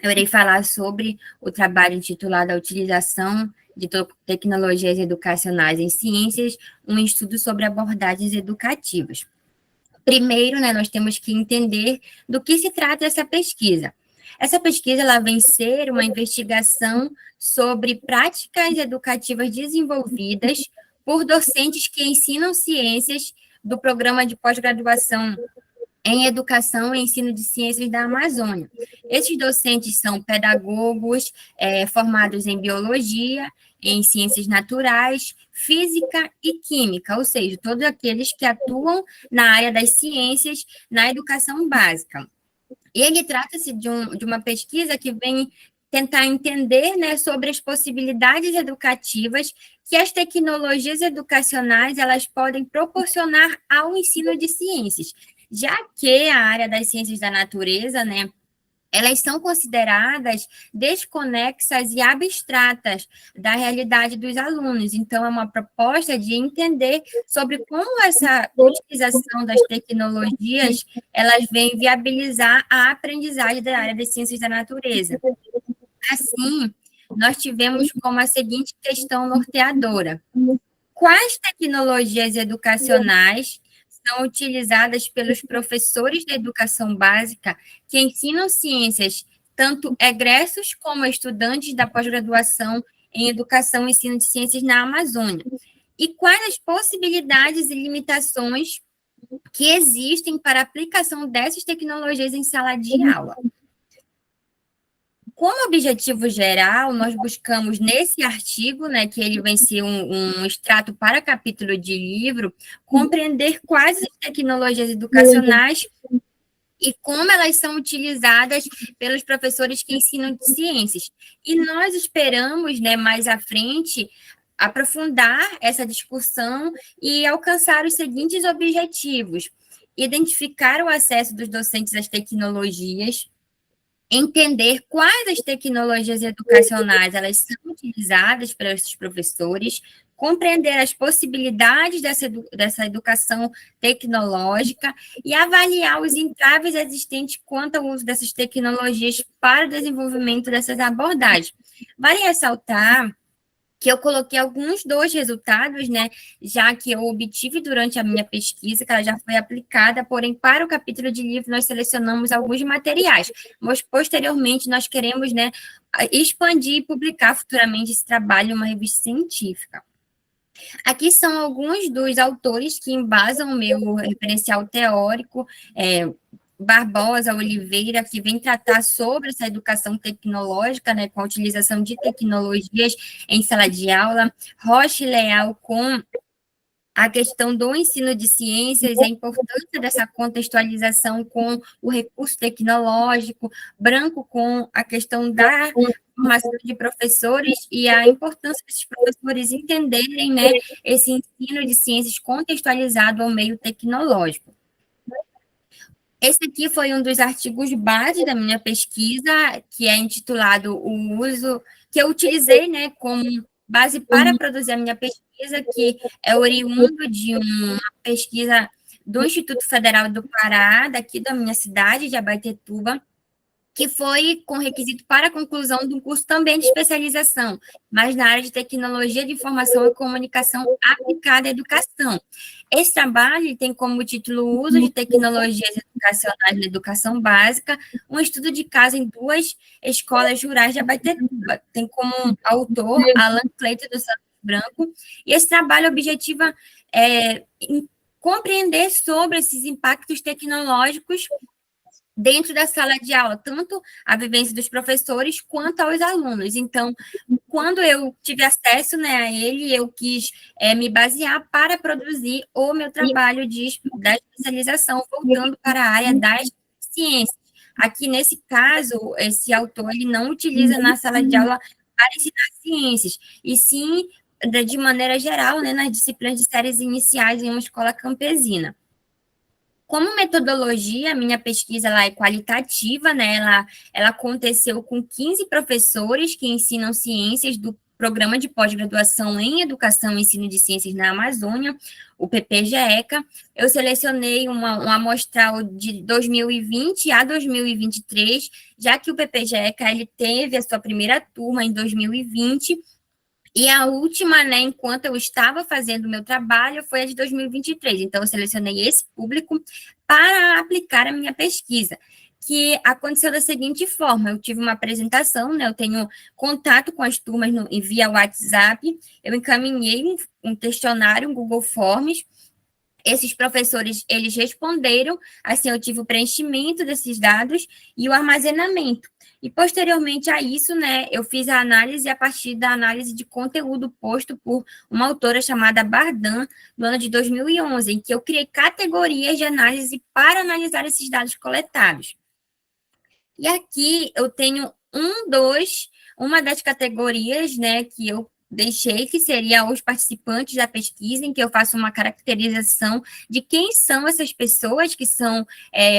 Eu irei falar sobre o trabalho intitulado A Utilização de Tecnologias Educacionais em Ciências, um estudo sobre abordagens educativas. Primeiro, né, nós temos que entender do que se trata essa pesquisa. Essa pesquisa ela vem ser uma investigação sobre práticas educativas desenvolvidas por docentes que ensinam ciências do programa de pós-graduação em Educação e Ensino de Ciências da Amazônia. Esses docentes são pedagogos formados em Biologia, em Ciências Naturais, Física e Química, ou seja, todos aqueles que atuam na área das ciências na educação básica. E ele trata-se de uma pesquisa que vem tentar entender, né, sobre as possibilidades educativas que as tecnologias educacionais elas podem proporcionar ao ensino de ciências, já que a área das ciências da natureza, né, elas são consideradas desconexas e abstratas da realidade dos alunos. Então, é uma proposta de entender sobre como essa utilização das tecnologias elas vêm viabilizar a aprendizagem da área das ciências da natureza. Assim, nós tivemos como a seguinte questão norteadora: quais tecnologias educacionais são utilizadas pelos professores de educação básica que ensinam ciências, tanto egressos como estudantes da pós-graduação em educação e ensino de ciências na Amazônia? E quais as possibilidades e limitações que existem para a aplicação dessas tecnologias em sala de aula? Como objetivo geral, nós buscamos nesse artigo, né, que ele vem ser um extrato para capítulo de livro, compreender quais as tecnologias educacionais e como elas são utilizadas pelos professores que ensinam ciências. E nós esperamos, né, mais à frente, aprofundar essa discussão e alcançar os seguintes objetivos: identificar o acesso dos docentes às tecnologias, entender quais as tecnologias educacionais elas são utilizadas para esses professores, compreender as possibilidades dessa educação tecnológica e avaliar os entraves existentes quanto ao uso dessas tecnologias para o desenvolvimento dessas abordagens. Vale ressaltar que eu coloquei alguns dos resultados, né, já que eu obtive durante a minha pesquisa, que ela já foi aplicada, porém, para o capítulo de livro, nós selecionamos alguns materiais, mas, posteriormente, nós queremos, né, expandir e publicar futuramente esse trabalho em uma revista científica. Aqui são alguns dos autores que embasam o meu referencial teórico, Barbosa Oliveira, que vem tratar sobre essa educação tecnológica, né, com a utilização de tecnologias em sala de aula, Rocha e Leal com a questão do ensino de ciências, a importância dessa contextualização com o recurso tecnológico, Branco com a questão da formação de professores e a importância desses professores entenderem, né, esse ensino de ciências contextualizado ao meio tecnológico. Esse aqui foi um dos artigos base da minha pesquisa, que é intitulado O Uso, que eu utilizei, né, como base para produzir a minha pesquisa, que é oriundo de uma pesquisa do Instituto Federal do Pará, daqui da minha cidade, de Abaetetuba, que foi com requisito para a conclusão de um curso também de especialização, mas na área de tecnologia de informação e comunicação aplicada à educação. Esse trabalho tem como título o Uso de Tecnologias Educacionais na Educação Básica, um estudo de caso em 2 escolas rurais de Abaetetuba. Tem como autor Alan Cleiton dos Santos Branco, e esse trabalho objetiva compreender sobre esses impactos tecnológicos dentro da sala de aula, tanto a vivência dos professores quanto aos alunos. Então, quando eu tive acesso, né, a ele, eu quis me basear para produzir o meu trabalho da especialização, voltando para a área das ciências. Aqui, nesse caso, esse autor ele não utiliza na sala de aula para ensinar ciências, e sim, de maneira geral, né, nas disciplinas de séries iniciais em uma escola campesina. Como metodologia, a minha pesquisa lá é qualitativa, né? Ela aconteceu com 15 professores que ensinam ciências do Programa de Pós-Graduação em Educação e Ensino de Ciências na Amazônia, o PPGECA. Eu selecionei uma amostral de 2020 a 2023, já que o PPGECA ele teve a sua primeira turma em 2020, e a última, né, enquanto eu estava fazendo o meu trabalho, foi a de 2023. Então, eu selecionei esse público para aplicar a minha pesquisa, que aconteceu da seguinte forma: eu tive uma apresentação, né, eu tenho contato com as turmas via WhatsApp, eu encaminhei um questionário, um Google Forms. Esses professores, eles responderam, assim, eu tive o preenchimento desses dados e o armazenamento. E, posteriormente a isso, né, eu fiz a análise a partir da análise de conteúdo posto por uma autora chamada Bardan, no ano de 2011, em que eu criei categorias de análise para analisar esses dados coletados. E aqui eu tenho uma das categorias, né, que eu deixei, que seria os participantes da pesquisa, em que eu faço uma caracterização de quem são essas pessoas que são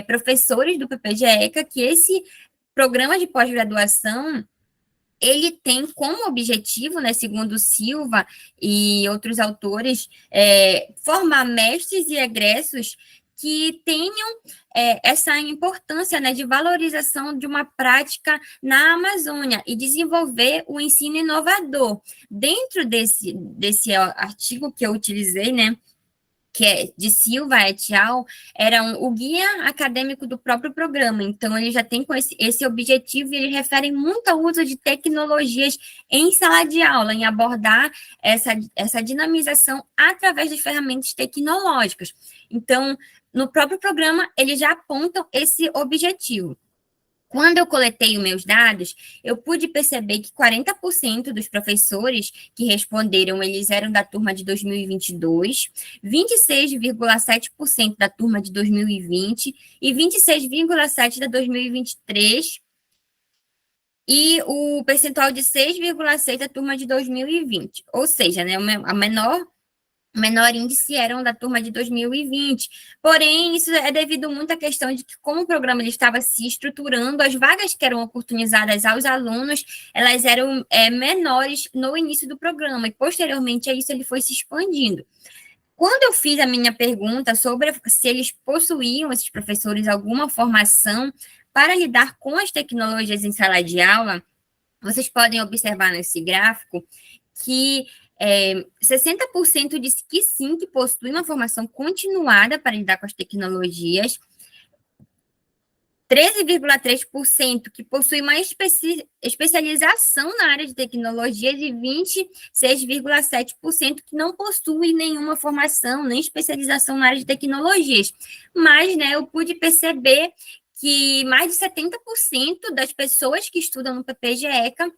professores do PPGECA, que esse programa de pós-graduação, ele tem como objetivo, né, segundo Silva e outros autores, formar mestres e egressos que tenham essa importância, né, de valorização de uma prática na Amazônia e desenvolver o ensino inovador. Dentro desse artigo que eu utilizei, né, que é de Silva et al., era o guia acadêmico do próprio programa. Então, ele já tem com esse objetivo, e ele refere muito ao uso de tecnologias em sala de aula, em abordar essa dinamização através das ferramentas tecnológicas. Então, no próprio programa, eles já apontam esse objetivo. Quando eu coletei os meus dados, eu pude perceber que 40% dos professores que responderam, eles eram da turma de 2022, 26,7% da turma de 2020 e 26,7% da 2023, e o percentual de 6,6% da turma de 2020. Ou seja, né, a menor índice eram da turma de 2020. Porém, isso é devido muito à questão de que, como o programa ele estava se estruturando, as vagas que eram oportunizadas aos alunos, elas eram menores no início do programa, e posteriormente a isso ele foi se expandindo. Quando eu fiz a minha pergunta sobre se eles possuíam, esses professores, alguma formação para lidar com as tecnologias em sala de aula, vocês podem observar nesse gráfico que 60% disse que sim, que possui uma formação continuada para lidar com as tecnologias, 13,3% que possui uma especialização na área de tecnologias e 26,7% que não possui nenhuma formação, nem especialização na área de tecnologias. Mas, né, eu pude perceber que mais de 70% das pessoas que estudam no PPGECA,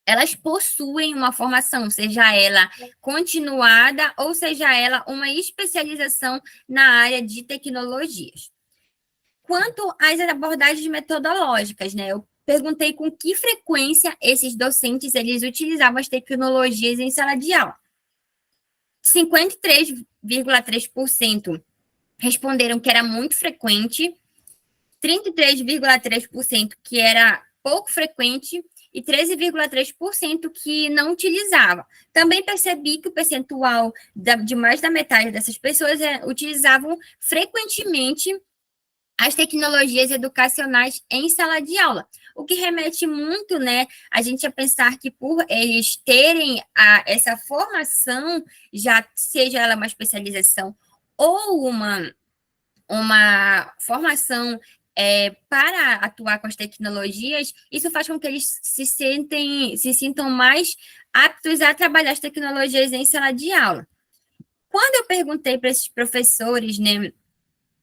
elas possuem uma formação, seja ela continuada ou seja ela uma especialização na área de tecnologias. Quanto às abordagens metodológicas, né, eu perguntei com que frequência esses docentes eles utilizavam as tecnologias em sala de aula. 53,3% responderam que era muito frequente, 33,3% que era pouco frequente e 13,3% que não utilizava. Também percebi que o percentual de mais da metade dessas pessoas utilizavam frequentemente as tecnologias educacionais em sala de aula, o que remete muito, né, a gente a pensar que por eles terem essa formação, já seja ela uma especialização ou uma formação para atuar com as tecnologias, isso faz com que eles se sintam mais aptos a trabalhar as tecnologias em sala de aula. Quando eu perguntei para esses professores, né,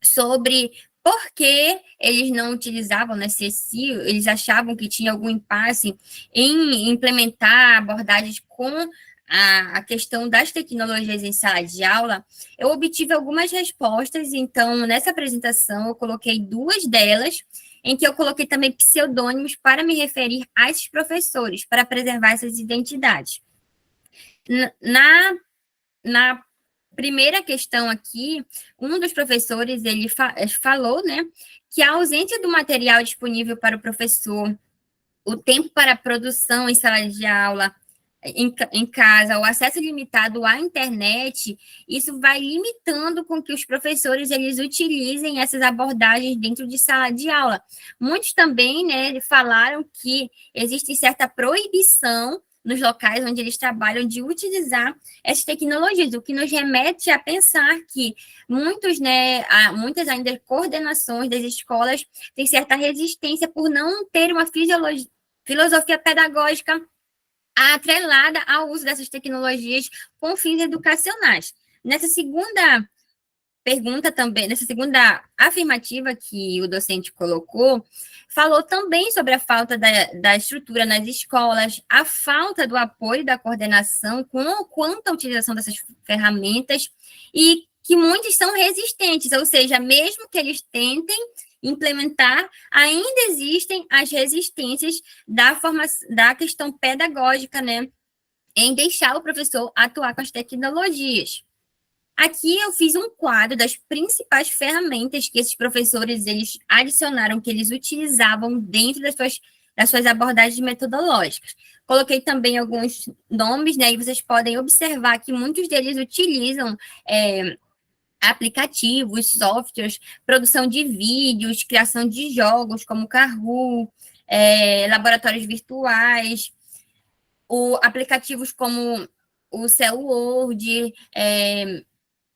sobre por que eles não utilizavam, né, se eles achavam que tinha algum impasse em implementar abordagens com a questão das tecnologias em sala de aula, eu obtive algumas respostas. Então, nessa apresentação, eu coloquei 2 delas, em que eu coloquei também pseudônimos para me referir a esses professores, para preservar essas identidades. Na primeira questão aqui, um dos professores, ele falou, né, que a ausência do material disponível para o professor, o tempo para a produção em sala de aula, em casa, o acesso limitado à internet, isso vai limitando com que os professores eles utilizem essas abordagens dentro de sala de aula. Muitos também, né, falaram que existe certa proibição nos locais onde eles trabalham de utilizar essas tecnologias, o que nos remete a pensar que muitas ainda coordenações das escolas têm certa resistência por não ter uma filosofia pedagógica atrelada ao uso dessas tecnologias com fins educacionais. Nessa segunda pergunta também, nessa segunda afirmativa que o docente colocou, falou também sobre a falta da estrutura nas escolas, a falta do apoio da coordenação quanto à utilização dessas ferramentas e que muitos são resistentes, ou seja, mesmo que eles tentem implementar, ainda existem as resistências da questão pedagógica, né, em deixar o professor atuar com as tecnologias. Aqui eu fiz um quadro das principais ferramentas que esses professores eles adicionaram, que eles utilizavam dentro das suas abordagens metodológicas. Coloquei também alguns nomes, né, e vocês podem observar que muitos deles utilizam aplicativos, softwares, produção de vídeos, criação de jogos como Kahoot, laboratórios virtuais, aplicativos como o CellWord,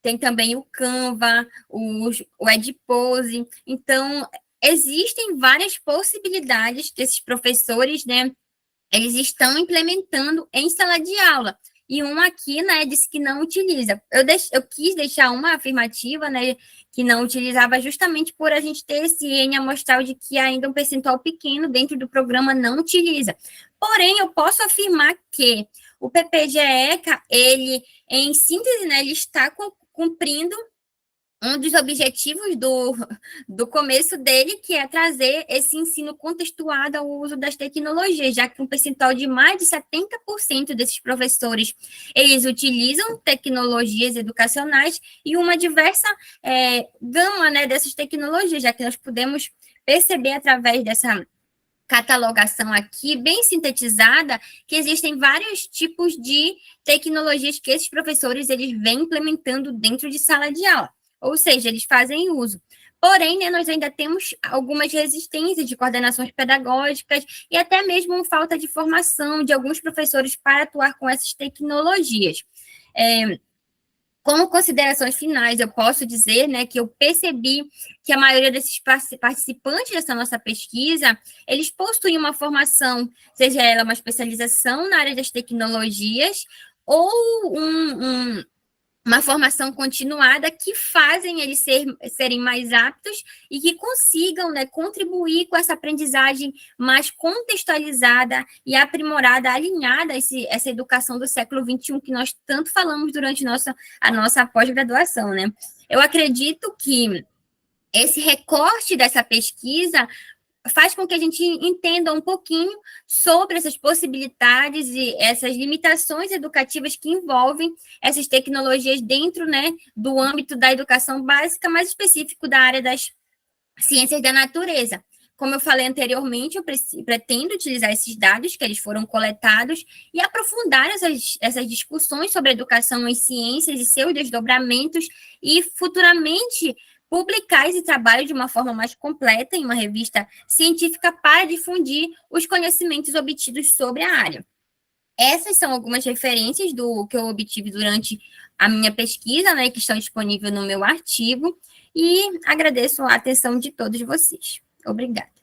tem também o Canva, o Edpose. Então, existem várias possibilidades que esses professores, né, eles estão implementando em sala de aula. E um aqui, né, disse que não utiliza. Eu quis deixar uma afirmativa, né, que não utilizava justamente por a gente ter esse N amostral de que ainda um percentual pequeno dentro do programa não utiliza. Porém, eu posso afirmar que o PPGECA, ele, em síntese, né, ele está cumprindo um dos objetivos do começo dele, que é trazer esse ensino contextuado ao uso das tecnologias, já que um percentual de mais de 70% desses professores, eles utilizam tecnologias educacionais e uma diversa gama, né, dessas tecnologias, já que nós podemos perceber através dessa catalogação aqui, bem sintetizada, que existem vários tipos de tecnologias que esses professores eles vêm implementando dentro de sala de aula. Ou seja, eles fazem uso. Porém, né, nós ainda temos algumas resistências de coordenações pedagógicas e até mesmo falta de formação de alguns professores para atuar com essas tecnologias. Como considerações finais, eu posso dizer, né, que eu percebi que a maioria desses participantes dessa nossa pesquisa, eles possuem uma formação, seja ela uma especialização na área das tecnologias ou uma formação continuada que fazem eles serem mais aptos e que consigam, né, contribuir com essa aprendizagem mais contextualizada e aprimorada, alinhada a essa educação do século XXI que nós tanto falamos durante a nossa pós-graduação, né? Eu acredito que esse recorte dessa pesquisa faz com que a gente entenda um pouquinho sobre essas possibilidades e essas limitações educativas que envolvem essas tecnologias dentro, né, do âmbito da educação básica, mais específico da área das ciências da natureza. Como eu falei anteriormente, eu pretendo utilizar esses dados que eles foram coletados e aprofundar essas discussões sobre a educação em ciências e seus desdobramentos e futuramente publicar esse trabalho de uma forma mais completa em uma revista científica para difundir os conhecimentos obtidos sobre a área. Essas são algumas referências do que eu obtive durante a minha pesquisa, né, que estão disponíveis no meu artigo, e agradeço a atenção de todos vocês. Obrigada.